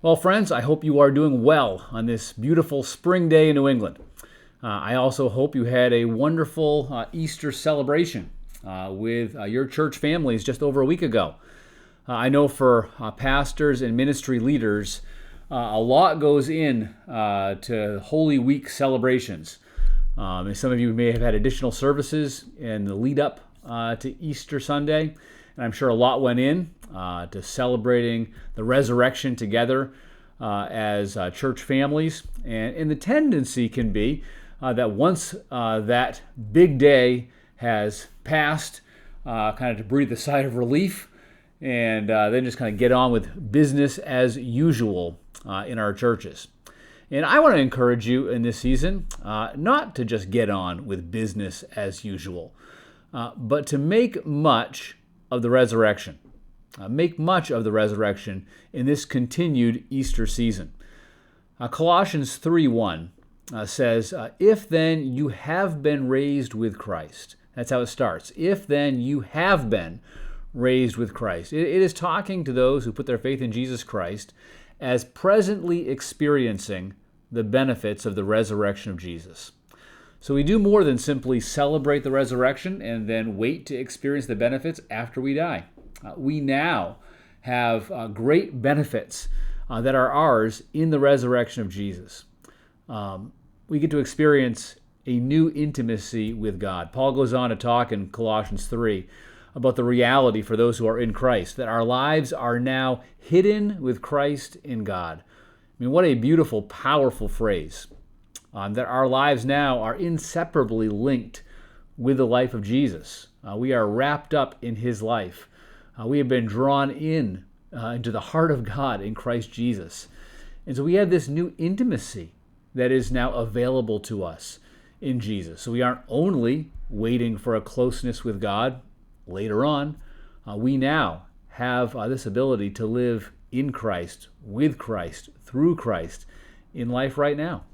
Well, friends, I hope you are doing well on this beautiful spring day in New England. I also hope you had a wonderful Easter celebration with your church families just over a week ago. I know for pastors and ministry leaders, a lot goes in to Holy Week celebrations. And some of you may have had additional services in the lead up to Easter Sunday, and I'm sure a lot went in to celebrating the resurrection together as church families. And the tendency can be that once that big day has passed, kind of to breathe a sigh of relief and then just kind of get on with business as usual in our churches. And I want to encourage you in this season not to just get on with business as usual, but to make much of the resurrection. Make much of the resurrection in this continued Easter season. Colossians 3:1 says, if then you have been raised with Christ. That's how it starts. If then you have been raised with Christ. It is talking to those who put their faith in Jesus Christ as presently experiencing the benefits of the resurrection of Jesus. So we do more than simply celebrate the resurrection and then wait to experience the benefits after we die. We now have great benefits that are ours in the resurrection of Jesus. We get to experience a new intimacy with God. Paul goes on to talk in Colossians 3 about the reality for those who are in Christ, that our lives are now hidden with Christ in God. I mean, what a beautiful, powerful phrase. That our lives now are inseparably linked with the life of Jesus. We are wrapped up in his life. We have been drawn in into the heart of God in Christ Jesus. And so we have this new intimacy that is now available to us in Jesus. So we aren't only waiting for a closeness with God later on. We now have this ability to live in Christ, with Christ, through Christ in life right now.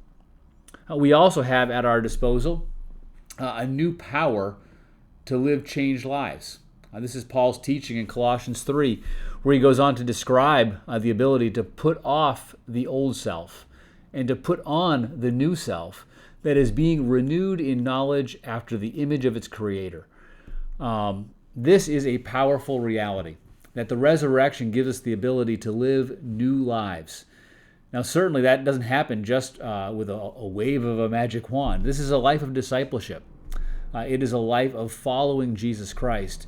We also have at our disposal a new power to live changed lives. This is Paul's teaching in Colossians 3, where he goes on to describe the ability to put off the old self and to put on the new self that is being renewed in knowledge after the image of its creator. This is a powerful reality, that the resurrection gives us the ability to live new lives. Now, certainly that doesn't happen just with a wave of a magic wand. This is a life of discipleship. It is a life of following Jesus Christ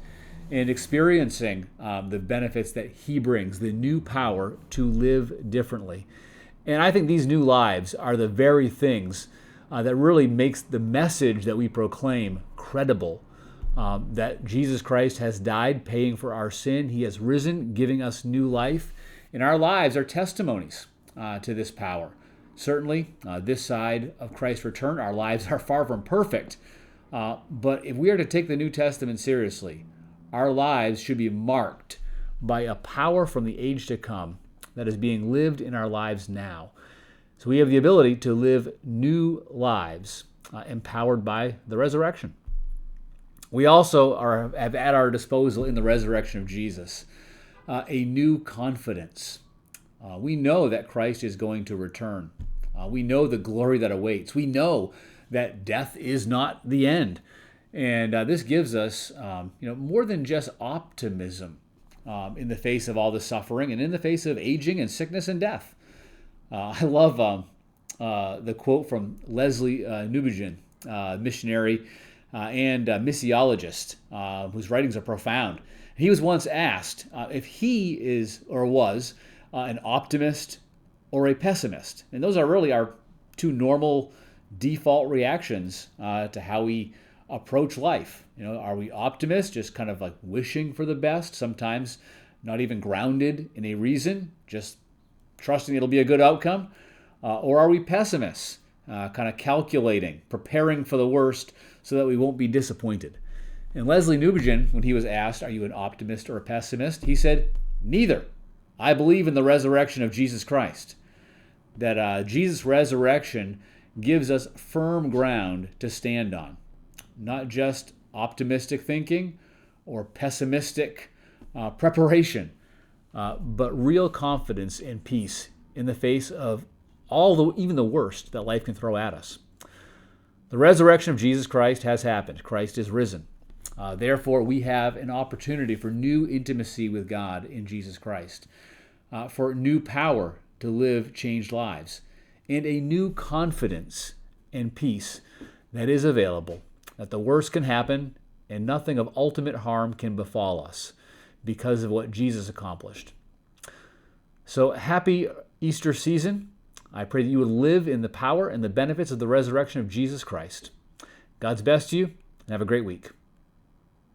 and experiencing the benefits that he brings, the new power to live differently. And I think these new lives are the very things that really makes the message that we proclaim credible. That Jesus Christ has died, paying for our sin. He has risen, giving us new life. And our lives are testimonies to this power. Certainly, this side of Christ's return, our lives are far from perfect. But if we are to take the New Testament seriously, our lives should be marked by a power from the age to come that is being lived in our lives now. So we have the ability to live new lives empowered by the resurrection. We also have at our disposal in the resurrection of Jesus a new confidence. We know that Christ is going to return. We know the glory that awaits. We know that death is not the end. And this gives us more than just optimism in the face of all the suffering and in the face of aging and sickness and death. I love the quote from Leslie Newbigin, missionary and missiologist, whose writings are profound. He was once asked if he is or was an optimist or a pessimist. And those are really our two normal default reactions to how we approach life. Are we optimists, just kind of like wishing for the best, sometimes not even grounded in a reason, just trusting it'll be a good outcome? Or are we pessimists, kind of calculating, preparing for the worst so that we won't be disappointed? And Leslie Newbigin, when he was asked, are you an optimist or a pessimist? He said, neither. I believe in the resurrection of Jesus Christ. That Jesus' resurrection gives us firm ground to stand on. Not just optimistic thinking or pessimistic preparation, but real confidence and peace in the face of even the worst that life can throw at us. The resurrection of Jesus Christ has happened. Christ is risen. Therefore, we have an opportunity for new intimacy with God in Jesus Christ, for new power to live changed lives, and a new confidence and peace that is available, that the worst can happen and nothing of ultimate harm can befall us because of what Jesus accomplished. So happy Easter season. I pray that you would live in the power and the benefits of the resurrection of Jesus Christ. God's best to you, and have a great week.